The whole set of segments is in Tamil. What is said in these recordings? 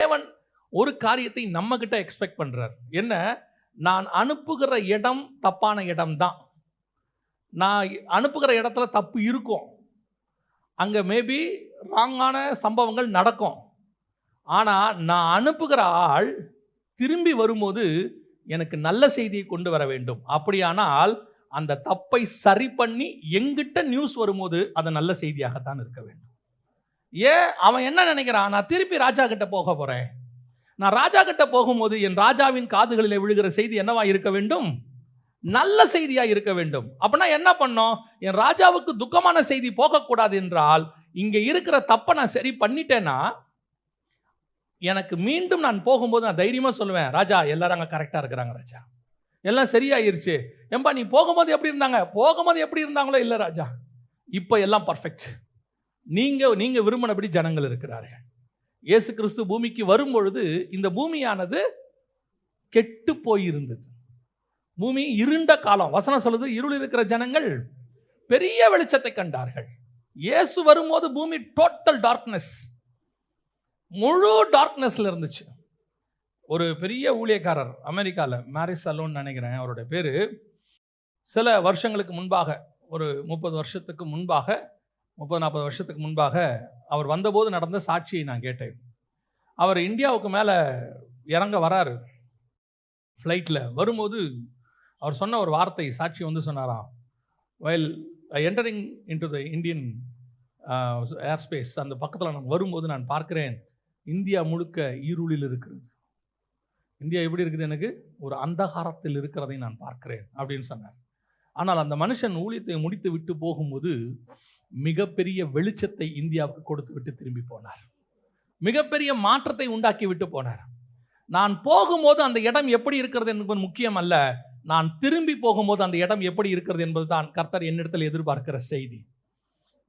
தேவன் ஒரு காரியத்தை நம்ம கிட்ட எக்ஸ்பெக்ட் பண்றார். என்ன? நான் அனுப்புகிற இடம் தப்பான இடம் தான். நான் அனுப்புகிற இடத்துல தப்பு இருக்கும். அங்க மேபி ராங்கான சம்பவங்கள் நடக்கும். ஆனா நான் அனுப்புகிற ஆள் திரும்பி வரும்போது எனக்கு நல்ல செய்தியை கொண்டு வர வேண்டும். அப்படியானால் அந்த தப்பை சரி பண்ணி எங்கிட்ட நியூஸ் வரும்போது அது நல்ல செய்தியாகத்தான் இருக்க வேண்டும். ஏன் அவன் என்ன நினைக்கிறான்? நான் திருப்பி ராஜா கிட்ட போக போறேன். நான் ராஜா கிட்ட போகும்போது என் ராஜாவின் காதுகளிலே விழுகிற செய்தி என்னவா இருக்க வேண்டும்? நல்ல செய்தியா இருக்க வேண்டும். அப்படின்னா என்ன பண்ணோம்? என் ராஜாவுக்கு துக்கமான செய்தி போகக்கூடாது என்றால் இங்க இருக்கிற தப்பை நான் சரி பண்ணிட்டேன்னா எனக்கு மீண்டும் நான் போகும்போது நான் தைரியமா சொல்லுவேன், ராஜா எல்லாரும் அங்கே கரெக்டாக இருக்கிறாங்க, ராஜா எல்லாம் சரியாயிருச்சு. ஏம்பா நீ போகும்போது எப்படி இருந்தாங்க? போகும்போது எப்படி இருந்தாங்களோ இல்லை ராஜா, இப்போ எல்லாம் பர்ஃபெக்ட். நீங்க விரும்பினபடி ஜனங்கள் இருக்கிறார்கள். இயேசு கிறிஸ்து பூமிக்கு வரும்பொழுது இந்த பூமியானது கெட்டு போயிருந்தது. பூமி இருண்ட காலம். வசனம் சொல்லுது, இருள் இருக்கிற ஜனங்கள் பெரிய வெளிச்சத்தை கண்டார்கள். இயேசு வரும்போது பூமி டோட்டல் டார்க்னஸ், முழு டார்க்னஸ்ல இருந்துச்சு. ஒரு பெரிய ஊழியக்காரர் அமெரிக்காவில், மேரிஸ் அலோன் நினைக்கிறேன் அவருடைய பேர், சில வருஷங்களுக்கு முன்பாக, ஒரு 30 வருஷத்துக்கு முன்பாக, 30-40 வருஷத்துக்கு முன்பாக அவர் வந்தபோது நடந்த சாட்சியை நான் கேட்டேன். அவர் இந்தியாவுக்கு மேலே இறங்க வராரு. ஃப்ளைட்டில் வரும்போது அவர் சொன்ன ஒரு வார்த்தை, சாட்சி வந்து சொன்னாராம், while entering into the Indian airspace, அந்த பக்கத்தில் நான் வரும்போது நான் பார்க்கிறேன் இந்தியா முழுக்க இருளில் இருக்கிறது. இந்தியா எப்படி இருக்குது? எனக்கு ஒரு அந்தகாரத்தில் இருக்கிறதை நான் பார்க்கிறேன் அப்படின்னு சொன்னார். ஆனால் அந்த மனுஷன் ஊழியத்தை முடித்து விட்டு போகும்போது மிகப்பெரிய வெளிச்சத்தை இந்தியாவுக்கு கொடுத்து விட்டு திரும்பி போனார். மிகப்பெரிய மாற்றத்தை உண்டாக்கி விட்டு போனார். நான் போகும்போது அந்த இடம் எப்படி இருக்கிறது என்பது முக்கியம் அல்ல, நான் திரும்பி போகும்போது அந்த இடம் எப்படி இருக்கிறது என்பது தான் கர்த்தர் என்னிடத்தில் எதிர்பார்க்கிற செய்தி.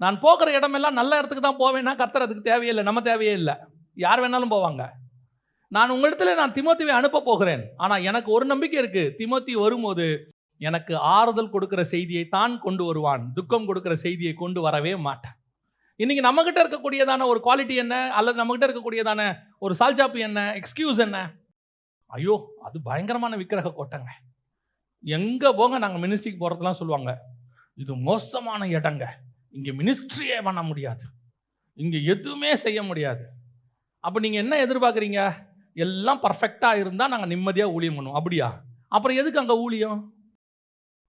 நான் போகிற இடமெல்லாம் நல்ல இடத்துக்கு தான் போவேன்னா கர்த்தர் அதுக்கு தேவையில்லை, நம்ம தேவையே இல்லை, யார் வேணாலும் போவாங்க. நான் உங்களிடத்துல நான் தீமோத்தேயுவை அனுப்ப போகிறேன். ஆனால் எனக்கு ஒரு நம்பிக்கை இருக்கு, தீமோத்தேயு வரும்போது எனக்கு ஆறுதல் கொடுக்கிற செய்தியை தான் கொண்டு வருவான், துக்கம் கொடுக்கிற செய்தியை கொண்டு வரவே மாட்டான். இன்னைக்கு நம்மகிட்ட இருக்கக்கூடியதான ஒரு குவாலிட்டி என்ன, அல்லது நம்மகிட்ட இருக்கக்கூடியதான ஒரு சால்ஜாப்பு என்ன, எக்ஸ்கியூஸ் என்ன? ஐயோ அது பயங்கரமான விக்கிரக கோட்டைங்க, எங்கே போங்க நாங்கள் மினிஸ்ட்ரிக்கு போகிறதுலாம் சொல்லுவாங்க, இது மோசமான இடங்க, இங்கே மினிஸ்ட்ரியே பண்ண முடியாது, இங்கே எதுவுமே செய்ய முடியாது. அப்போ நீங்கள் என்ன எதிர்பார்க்குறீங்க? எல்லாம் பர்ஃபெக்டாக இருந்தால் நாங்கள் நிம்மதியாக ஊழியம் பண்ணுவோம். அப்படியா? அப்புறம் எதுக்கு அங்கே ஊழியம்?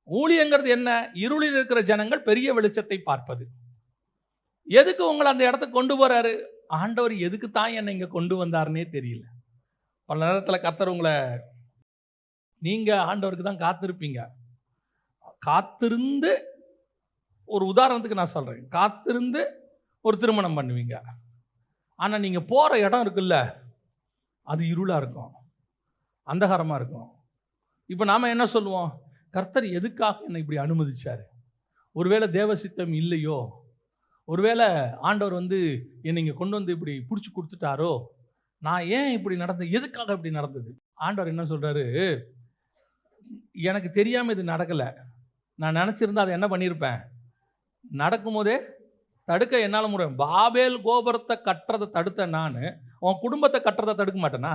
ஊழியங்கிறது என்ன? இருளில் இருக்கிற ஜனங்கள் பெரிய வெளிச்சத்தை பார்ப்பது. எதுக்கு உங்களை அந்த இடத்துக்கு கொண்டு போகிறாரு? ஆண்டவர் எதுக்கு தான் என்னை இங்கே கொண்டு வந்தாருன்னே தெரியல. பல நேரத்தில் கர்த்தர் உங்களை, நீங்கள் ஆண்டவருக்கு தான் காத்திருப்பீங்க, காத்திருந்து, ஒரு உதாரணத்துக்கு நான் சொல்கிறேன், காத்திருந்து ஒரு திருமணம் பண்ணுவீங்க. ஆனால் நீங்கள் போகிற இடம் இருக்குல்ல, அது இருளாக இருக்கும், அந்தகாரமாக இருக்கும். இப்போ நாம் என்ன சொல்லுவோம்? கர்த்தர் எதுக்காக என்னை இப்படி அனுமதிச்சார்? ஒருவேளை தேவசித்தம் இல்லையோ, ஒருவேளை ஆண்டவர் வந்து என்னை இங்கே கொண்டு வந்து இப்படி பிடிச்சி கொடுத்துட்டாரோ, நான் ஏன் இப்படி நடந்தது, எதுக்காக இப்படி நடந்தது? ஆண்டவர் என்ன சொல்கிறாரு, எனக்கு தெரியாமல் இது நடக்கலை, நான் நினச்சிருந்தா அதை என்ன பண்ணியிருப்பேன், நடக்கும்போதே தடுக்க என்னால் முடியும். பாபேல் கோபுரத்தை கட்டுறதை தடுத்த நான் உன் குடும்பத்தை கட்டுறதை தடுக்க மாட்டேனா?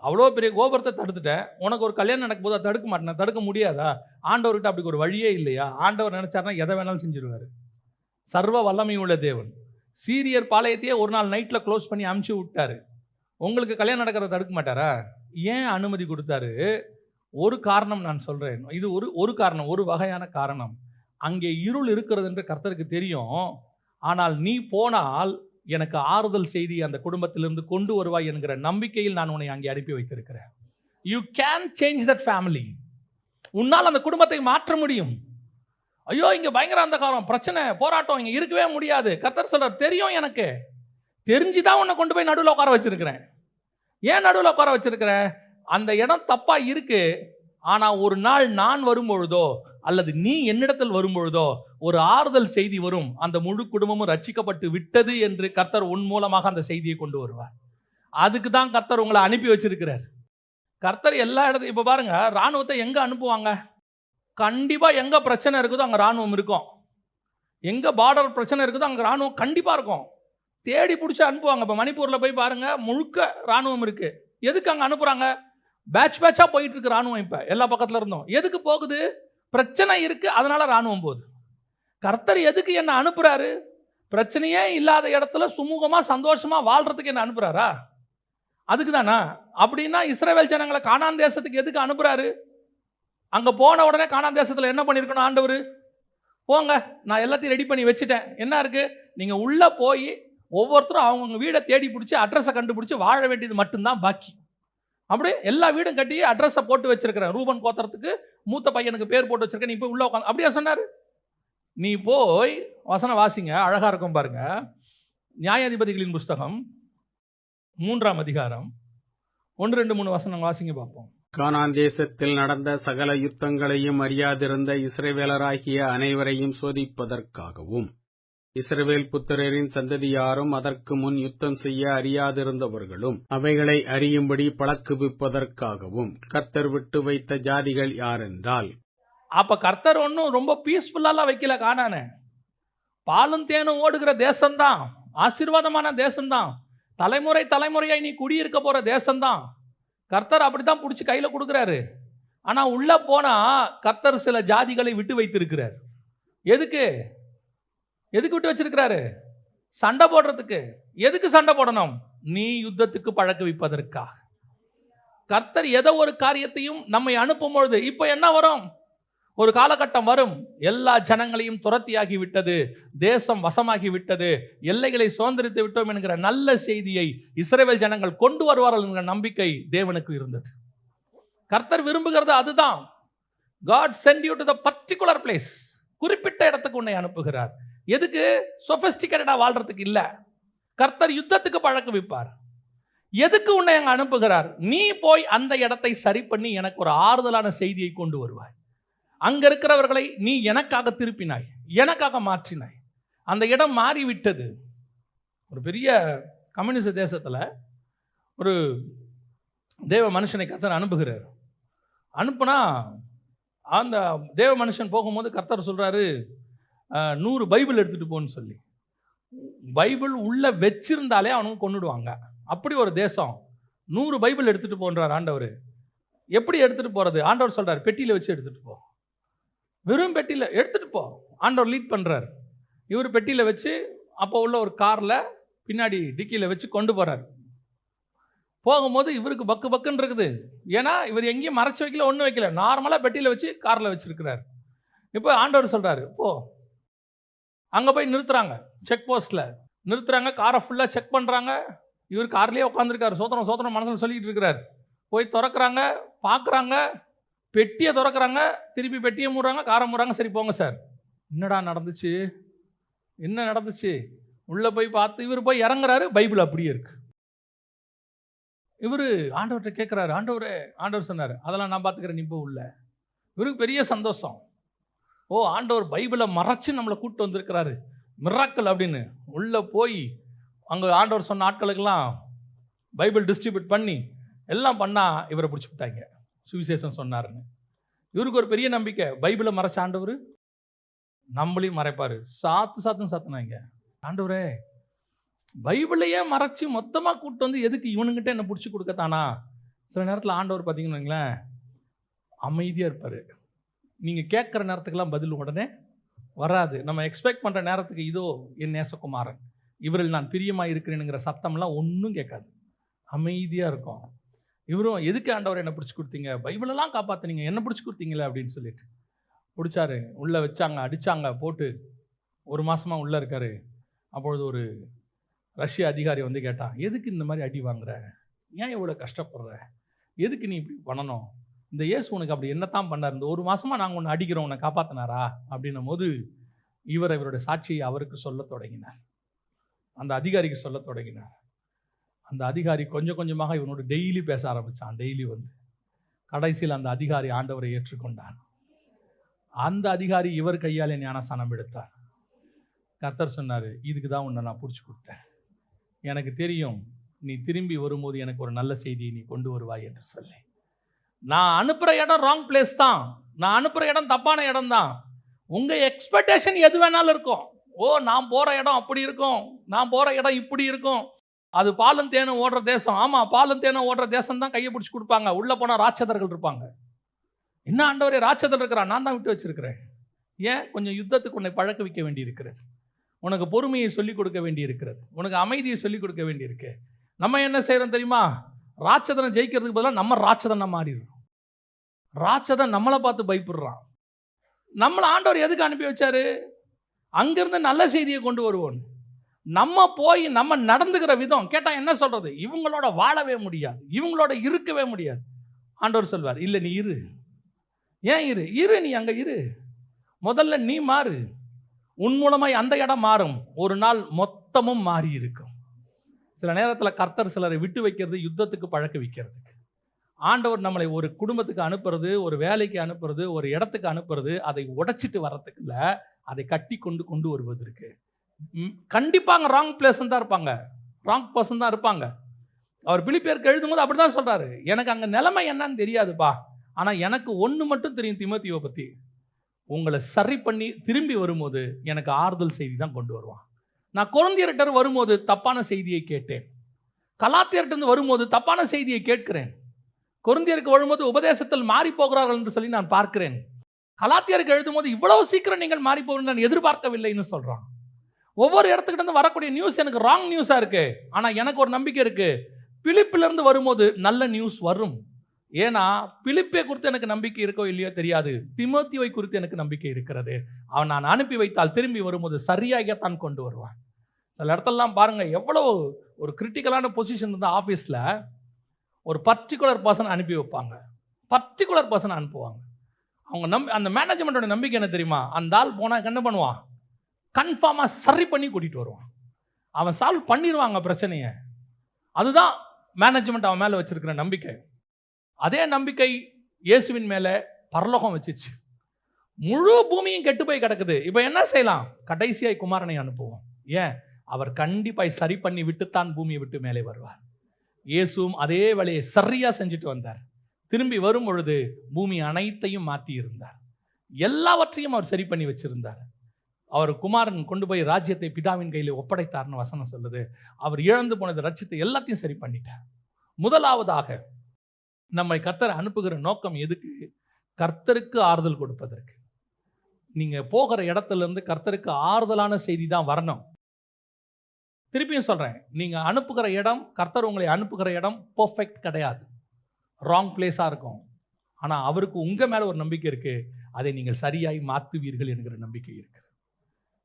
அவ்வளோ பெரிய கோபுரத்தை தடுத்துட்டேன், உனக்கு ஒரு கல்யாணம் நடக்கும் போது அதை தடுக்க மாட்டேனா? தடுக்க முடியாதா? ஆண்டவர்கிட்ட அப்படி ஒரு வழியே இல்லையா? ஆண்டவர் நினைச்சாருன்னா எதை வேணாலும் செஞ்சிருவார். சர்வ வல்லமை உள்ள தேவன். சீரியர் பாளையத்தையே ஒரு நாள் நைட்டில் க்ளோஸ் பண்ணி அமுச்சு விட்டாரு. உங்களுக்கு கல்யாணம் நடக்கிறத தடுக்க மாட்டாரா? ஏன் அனுமதி கொடுத்தாரு? ஒரு காரணம் நான் சொல்கிறேன், இது ஒரு காரணம், ஒரு வகையான காரணம். அங்கே இருள் இருக்கிறது என்று கர்த்தருக்கு தெரியும். ஆனால் நீ போனால் எனக்கு ஆறுதல் செய்தி அந்த குடும்பத்திலிருந்து கொண்டு வருவாய் என்கிற நம்பிக்கையில் நான் உன்னை அங்கே அனுப்பி வைத்திருக்கிறேன். You can change that family. உன்னால் அந்த குடும்பத்தை மாற்ற முடியும். ஐயோ இங்கே பயங்கர அந்தகாரம், பிரச்சனை, போராட்டம், இங்கே இருக்கவே முடியாது. கர்த்தர் சொல்றார், தெரியும், எனக்கு தெரிஞ்சுதான் உன்னை கொண்டு போய் நடுவில் உட்கார வச்சிருக்கிறேன். ஏன் நடுவில் உட்கார வச்சிருக்கிறேன்? அந்த இடம் தப்பாக இருக்கு. ஆனால் ஒரு நாள் நான் வரும்பொழுதோ அல்லது நீ என்னிடத்தில் வரும்பொழுதோ ஒரு ஆறுதல் செய்தி வரும், அந்த முழு குடும்பமும் ரட்சிக்கப்பட்டு விட்டது என்று கர்த்தர் உன் மூலமாக அந்த செய்தியை கொண்டு வருவார். அதுக்கு தான் கர்த்தர் உங்களை அனுப்பி வச்சிருக்கிறார். கர்த்தர் எல்லா இடத்தையும், இப்போ பாருங்க, இராணுவத்தை எங்கே அனுப்புவாங்க? கண்டிப்பாக எங்கே பிரச்சனை இருக்குதோ அங்கே இராணுவம் இருக்கும். எங்கே பார்டர் பிரச்சனை இருக்குதோ அங்கே இராணுவம் கண்டிப்பாக இருக்கும். தேடி பிடிச்சி அனுப்புவாங்க. இப்போ மணிப்பூரில் போய் பாருங்கள், முழுக்க இராணுவம் இருக்குது. எதுக்கு அங்கே அனுப்புகிறாங்க? பேட்ச் பேட்சாக போயிட்டு இருக்கு இராணுவம். இப்போ எல்லா பக்கத்தில் இருந்தோம். எதுக்கு போகுது? பிரச்சனை இருக்குது, அதனால இராணுவம் போகுது. கர்த்தர் எதுக்கு என்ன அனுப்புகிறாரு? பிரச்சனையே இல்லாத இடத்துல சுமூகமாக சந்தோஷமாக வாழ்கிறதுக்கு என்ன அனுப்புகிறாரா? அதுக்கு தானா? அப்படின்னா இஸ்ரவேல் ஜனங்களை கானான் தேசத்துக்கு எதுக்கு அனுப்புகிறாரு? அங்கே போன உடனே கானான் தேசத்தில் என்ன பண்ணியிருக்கணும் ஆண்டவர்? போங்க, நான் எல்லாத்தையும் ரெடி பண்ணி வச்சுட்டேன். என்ன இருக்குது? நீங்கள் உள்ளே போய் ஒவ்வொருத்தரும் அவங்கவுங்க வீடை தேடி பிடிச்சி அட்ரஸை கண்டுபிடிச்சி வாழ வேண்டியது மட்டும்தான் பாக்கி. அப்படி எல்லா வீடும் கட்டி அட்ரஸை போட்டு வச்சிருக்கிறேன். ரூபன் கோத்திரத்துக்கு மூத்த பையனுக்கு பேர் போட்டு வச்சிருக்கேன், நீ போய் உள்ளே உட்காந்து. அப்படியா சொன்னார்? நீ போய் வசனம் வாசிங்க, அழகாக இருக்கும் பாருங்க. நியாயாதிபதிகளின் புஸ்தகம் 3ஆம் அதிகாரம் 1, 2, 3 வசனம் வாசிங்க பார்ப்போம். கானான் தேசத்தில் நடந்த சகல யுத்தங்களையும் அறியாதிருந்த இஸ்ரவேலராகிய அனைவரையும் சோதிப்பதற்காகவும், இஸ்ரவேல் புத்திரரின் சந்ததியாரும் அதற்கு முன் யுத்தம் செய்ய அறியாதிருந்தவர்களும் அவைகளை அறியும்படி பழக்குவிப்பதற்காகவும் கர்த்தர் விட்டு வைத்த ஜாதிகள் யாரென்றால். அப்ப கர்த்தர் ஒன்றும் ரொம்ப பீஸ்ஃபுல்லாலாம் வைக்கல. கானான பாலும் தேனும் ஓடுகிற தேசம்தான், ஆசீர்வாதமான தேசம்தான், தலைமுறை தலைமுறையாய் நீ குடியிருக்க போற தேசம்தான். கர்த்தர் அப்படித்தான் பிடிச்சி கையில் கொடுக்குறாரு. ஆனால் உள்ளே போனால் கர்த்தர் சில ஜாதிகளை விட்டு வைத்திருக்கிறார். எதுக்கு விட்டு வச்சிருக்கிறாரு? சண்டை போடுறதுக்கு. எதுக்கு சண்டை போடணும்? நீ யுத்தத்துக்கு பழக்க வைப்பதற்காக. கர்த்தர் ஏதோ ஒரு காரியத்தையும் நம்மை அனுப்பும் பொழுது இப்போ என்ன வரும்? ஒரு காலகட்டம் வரும், எல்லா ஜனங்களையும் துரத்தியாகி விட்டது, தேசம் வசமாகி விட்டது, எல்லைகளை சுதந்திரித்து விட்டோம் என்கிற நல்ல செய்தியை இஸ்ரவேல் ஜனங்கள் கொண்டு வருவார்கள் என்கிற நம்பிக்கை தேவனுக்கு இருந்தது. கர்த்தர் விரும்புகிறது அதுதான். God send you to the particular place. குறிப்பிட்ட இடத்துக்கு உன்னை அனுப்புகிறார். எதுக்கு? சொபிஸ்டிகேட்டடா வாழ்றதுக்கு இல்ல. கர்த்தர் யுத்தத்துக்கு பழக்க வைப்பார். எதுக்கு உன்னை அங்க அனுப்புகிறார்? நீ போய் அந்த இடத்தை சரி பண்ணி எனக்கு ஒரு ஆறுதலான செய்தியை கொண்டு வருவாய். அங்க இருக்கிறவர்களை நீ எனக்காக திருப்பினாய், எனக்காக மாற்றினாய். அந்த இடம் மாறிவிட்டது. ஒரு பெரிய கம்யூனிஸ்ட் தேசத்தில் ஒரு தேவ மனுஷனை கர்த்தர் அனுப்புகிறார். அனுப்புனா அந்த தேவ மனுஷன் போகும்போது கர்த்தர் சொல்றாரு, 100 பைபிள் எடுத்துட்டு போன்னு சொல்லி. பைபிள் உள்ள வச்சிருந்தாலே அவனுக்கு கொண்டுடுவாங்க. அப்படி ஒரு தேசம். 100 பைபிள் எடுத்துட்டு போன்றார் ஆண்டவர். எப்படி எடுத்துட்டு போறது? ஆண்டவர் சொல்றாரு, பெட்டியில வச்சு எடுத்துட்டு போ. வெறும் பெட்டியில் எடுத்துட்டு போ. ஆண்டவர் லீட் பண்றார். இவர் பெட்டியில வச்சு அப்போ உள்ள ஒரு கார்ல பின்னாடி டிக்கியில் வச்சு கொண்டு போறார். போகும்போது இவருக்கு பக்கு பக்குன்னு இருக்குது. ஏன்னா இவர் எங்கேயும் மறைச்சு வைக்கல, ஒன்றும் வைக்கல, நார்மலாக பெட்டியில் வச்சு காரில் வச்சிருக்கிறார். இப்போ ஆண்டவர் சொல்றாரு, போ. அங்கே போய் நிறுத்துறாங்க, செக் போஸ்ட்ல நிறுத்துறாங்க, காரை ஃபுல்லாக செக் பண்ணுறாங்க. இவர் கார்லேயே உட்காந்துருக்காரு, சோத்திரம் சோத்திரம் மனசில் சொல்லிட்டு இருக்கிறார். போய் திறக்கிறாங்க, பார்க்குறாங்க, பெட்டியை திறக்கிறாங்க, திருப்பி பெட்டியை மூடுறாங்க, காரை மூடுறாங்க. சரி போங்க சார். என்னடா நடந்துச்சு? என்ன நடந்துச்சு? உள்ளே போய் பார்த்து இவர் போய் இறங்குறாரு, பைபிள் அப்படியே இருக்கு. இவர் ஆண்டவர்கிட்ட கேட்குறாரு, ஆண்டவரே. ஆண்டவர் சொன்னார், அதெல்லாம் நான் பார்த்துக்கிறேன், நீ போ உள்ள. இவருக்கு பெரிய சந்தோஷம். ஓ, ஆண்டவர் பைபிளை மறைச்சு நம்மளை கூப்பிட்டு வந்திருக்கிறாரு, மிராக்கிள் அப்படின்னு. உள்ளே போய் அங்கே ஆண்டவர் சொன்ன ஆட்களுக்கெல்லாம் பைபிள் டிஸ்ட்ரிபியூட் பண்ணி எல்லாம் பண்ணால் இவரை பிடிச்சி விட்டாங்க. சுவிசேஷம் சொன்னாருன்னு. இவருக்கு ஒரு பெரிய நம்பிக்கை, பைபிளை மறைச்ச ஆண்டவர் நம்மளையும் மறைப்பார். சாத்துன்னு சாத்துனாங்க. ஆண்டவரே, பைபிளையே மறைச்சி மொத்தமாக கூப்பிட்டு வந்து எதுக்கு இவனுங்கிட்ட என்ன பிடிச்சி கொடுக்கத்தானா? சில நேரத்தில் ஆண்டவர் பார்த்தீங்கன்னு வைங்களேன், அமைதியாக இருப்பார். நீங்கள் கேட்குற நேரத்துக்கெல்லாம் பதில் உடனே வராது. நம்ம எக்ஸ்பெக்ட் பண்ணுற நேரத்துக்கு இதோ என் நேசகுமாரன், இவரில் நான் பிரியமாக இருக்கிறேனுங்கிற சத்தம்லாம் ஒன்றும் கேட்காது. அமைதியாக இருக்கும். இவரும், எதுக்கு ஆண்டவர் என்ன பிடிச்சி கொடுத்தீங்க? பைபிளெல்லாம் காப்பாற்றினீங்க, என்ன பிடிச்சி கொடுத்தீங்களே அப்படின்னு சொல்லிட்டு பிடிச்சாரு. உள்ளே வச்சாங்க, அடித்தாங்க, போட்டு 1 மாதமாக உள்ளே இருக்கார். அப்பொழுது ஒரு ரஷ்ய அதிகாரி வந்து கேட்டான், எதுக்கு இந்த மாதிரி அடி வாங்குற? ஏன் இவ்வளோ கஷ்டப்படுற? எதுக்கு நீ இப்படி பண்ணணும்? இந்த இயேசு உனக்கு அப்படி என்னத்தான் பண்ணார்? இந்த 1 மாதமாக நாங்கள் உன்னை அடிக்கிறோம், உன்னை காப்பாற்றினாரா அப்படின்னும் போது இவருடைய சாட்சியை அவருக்கு சொல்ல தொடங்கினார். அந்த அதிகாரிக்கு சொல்ல தொடங்கினார். அந்த அதிகாரி கொஞ்சம் கொஞ்சமாக இவனோட டெய்லி பேச ஆரம்பித்தான். டெய்லி வந்து கடைசியில் அந்த அதிகாரி ஆண்டவரை ஏற்றுக்கொண்டான். அந்த அதிகாரி இவர் கையாலே ஞானஸ்நானம் எடுத்தார். கர்த்தர் சொன்னார், இதுக்கு தான் உன்னை நான் பிடிச்சி கொடுத்தேன். எனக்கு தெரியும் நீ திரும்பி வரும்போது எனக்கு ஒரு நல்ல செய்தியை நீ கொண்டு வருவாய் என்று சொல்லி. நான் அனுப்புகிற இடம் ராங் பிளேஸ் தான், நான் அனுப்புகிற இடம் தப்பான இடம் தான். உங்கள் எக்ஸ்பெக்டேஷன் எது வேணாலும் இருக்கும், நான் போற இடம் அப்படி இருக்கும், நான் போற இடம் இப்படி இருக்கும், அது பாலும் தேனும் ஓடுற தேசம். ஆமா, பாலும் தேனும் ஓடுற தேசம் தான் கையை பிடிச்சி கொடுப்பாங்க. உள்ள போனா ராட்சதர்கள் இருப்பாங்க. என்ன ஆண்டவரே, ராட்சதர் இருக்கிறான், நான் தான் விட்டு வச்சிருக்கிறேன். ஏன்? கொஞ்சம் யுத்தத்துக்கு உன்னை பழக்க வைக்க வேண்டி இருக்கிறது, உனக்கு பொறுமையை சொல்லிக் கொடுக்க வேண்டி இருக்கிறது, உனக்கு அமைதியை சொல்லிக் கொடுக்க வேண்டி இருக்கு. நம்ம என்ன செய்யறோம் தெரியுமா? ராட்சதனை ஜெயிக்கிறதுக்கு பதிலாக நம்ம ராட்சதனை மாறிடுறோம். ராட்சதன் நம்மளை பார்த்து பயப்படுறான். நம்மளை ஆண்டவர் எதுக்கு அனுப்பி வச்சாரு? அங்கிருந்து நல்ல செய்தியை கொண்டு வருவோம். நம்ம போய் நம்ம நடந்துக்கிற விதம் கேட்டா என்ன சொல்றது? இவங்களோட வாழவே முடியாது, இவங்களோட இருக்கவே முடியாது. ஆண்டவர் சொல்வார், இல்லை நீ இரு. ஏன் இரு? நீ அங்க இரு. முதல்ல நீ மாறு. உன் மூலமாய் அந்த இடம் மாறும். ஒரு நாள் மொத்தமும் மாறி இருக்கும். சில நேரத்தில் கர்த்தர் சிலரை விட்டு வைக்கிறது யுத்தத்துக்கு பழக்க வைக்கிறதுக்கு. ஆண்டவர் நம்மளை ஒரு குடும்பத்துக்கு அனுப்புறது, ஒரு வேலைக்கு அனுப்புறது, ஒரு இடத்துக்கு அனுப்புறது, அதை உடைச்சிட்டு வர்றதுக்கு இல்லை, அதை கட்டி கொண்டு வருவதற்கு. கண்டிப்பாங்க ராங் பிளேஸ் தான் இருப்பாங்க, ராங் பர்சன் தான் இருப்பாங்க. அவர் பிலிப்பியருக்கு எழுதும் போது அப்படிதான் சொல்றாரு, எனக்கு அங்கே நிலைமை என்னன்னு தெரியாதுப்பா, ஆனால் எனக்கு ஒன்று மட்டும் தெரியும் தீமோத்தேயுவை பற்றி, உங்களை சரி பண்ணி திரும்பி வரும்போது எனக்கு ஆறுதல் செய்தி தான் கொண்டு வருவான். நான் கொரிந்தியர்கிட்ட வரும்போது தப்பான செய்தியை கேட்டேன், கலாத்தியர்கிட்ட வரும்போது தப்பான செய்தியை கேட்கிறேன், கொரிந்தியருக்கு வரும்போது உபதேசத்தில் மாறி போகிறார்கள் என்று சொல்லி நான் பார்க்கிறேன், கலாத்தியருக்கு எழுதும்போது இவ்வளவு சீக்கிரம் நீங்கள் மாறி போகிறீங்க நான் எதிர்பார்க்கவில்லைன்னு சொல்றான். ஒவ்வொரு இடத்துக்கிட்ட இருந்து வரக்கூடிய நியூஸ் எனக்கு ராங் நியூஸா இருக்கு, ஆனா எனக்கு ஒரு நம்பிக்கை இருக்கு, பிலிப்பிலிருந்து வரும்போது நல்ல நியூஸ் வரும். ஏன்னா பிலிப்பை குறித்து எனக்கு நம்பிக்கை இருக்கோ இல்லையோ தெரியாது, தீமோத்தேயுவை குறித்து எனக்கு நம்பிக்கை இருக்கிறது. அவன் நான் அனுப்பி வைத்தால் திரும்பி வரும்போது சரியாகத்தான் கொண்டு வருவான். சில இடத்துலலாம் பாருங்க, எவ்வளவு ஒரு கிரிட்டிக்கலான பொசிஷன் இருந்தால் ஆஃபீஸில் ஒரு பர்டிகுலர் பர்சன் அனுப்பி வைப்பாங்க, பர்டிகுலர் பர்சன் அனுப்புவாங்க. அவங்க அந்த மேனேஜ்மெண்ட்டோட நம்பிக்கை என்ன தெரியுமா? அந்த ஆள் போனால் என்ன பண்ணுவான்? கன்ஃபார்மாக சரி பண்ணி கூட்டிகிட்டு வருவான். அவன் சால்வ் பண்ணிடுவாங்க பிரச்சனையை. அதுதான் மேனேஜ்மெண்ட் அவன் மேலே வச்சிருக்கிற நம்பிக்கை. அதே நம்பிக்கை இயேசுவின் மேலே பரலோகம் வச்சிச்சு. முழு பூமியும் கெட்டு போய் கிடக்குது. இப்போ என்ன செய்யலாம்? கடைசியாய் குமாரனை அனுப்புவோம். ஏன்? அவர் கண்டிப்பாய் சரி பண்ணி விட்டுத்தான் பூமியை விட்டு மேலே வருவார். இயேசுவும் அதே வேலையை சரியா செஞ்சுட்டு வந்தார். திரும்பி வரும் பொழுது பூமி அனைத்தையும் மாற்றி இருந்தார், எல்லாவற்றையும் அவர் சரி பண்ணி வச்சிருந்தார். அவர் குமாரன் கொண்டு போய் ராஜ்யத்தை பிதாவின் கையில் ஒப்படைத்தார்னு வசனம் சொல்லுது. அவர் இழந்து போனது ரட்சித்து எல்லாத்தையும் சரி பண்ணிட்டார். முதலாவதாக நம்மை கர்த்தர் அனுப்புகிற நோக்கம் எதுக்கு? கர்த்தருக்கு ஆறுதல் கொடுப்பதற்கு. நீங்க போகிற இடத்துல இருந்து கர்த்தருக்கு ஆறுதலான செய்தி தான் வரணும். திருப்பியும் சொல்றேன், நீங்க அனுப்புகிற இடம், கர்த்தர் உங்களை அனுப்புகிற இடம் பெர்ஃபெக்ட் கிடையாது, ராங் பிளேஸா இருக்கும். ஆனா அவருக்கு உங்க மேல ஒரு நம்பிக்கை இருக்கு, அதை நீங்கள் சரியாய் மாற்றுவீர்கள் என்கிற நம்பிக்கை இருக்கு.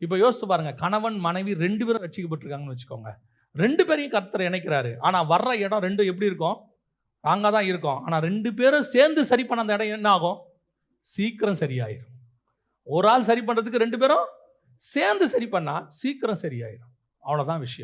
இப்போ யோசிச்சு பாருங்க, கணவன் மனைவி 2 பேரும் ரட்சிக்கப்பட்டிருக்காங்கன்னு வச்சுக்கோங்க. 2 பேரையும் கர்த்தர் இணைக்கிறாரு. ஆனா வர்ற இடம் 2 எப்படி இருக்கும்? ராங்கா தான் இருக்கும். ஆனா 2 பேரும் சேர்ந்து சரி பண்ண அந்த இடம் என்ன ஆகும்? சீக்கிரம் சரியாயிரும். ஒரு ஆள் சரி பண்றதுக்கு 2 பேரும் சேர்ந்து சரி பண்ணா சீக்கிரம் சரியாயிரும். அவ்வளவுதான் விஷயம்.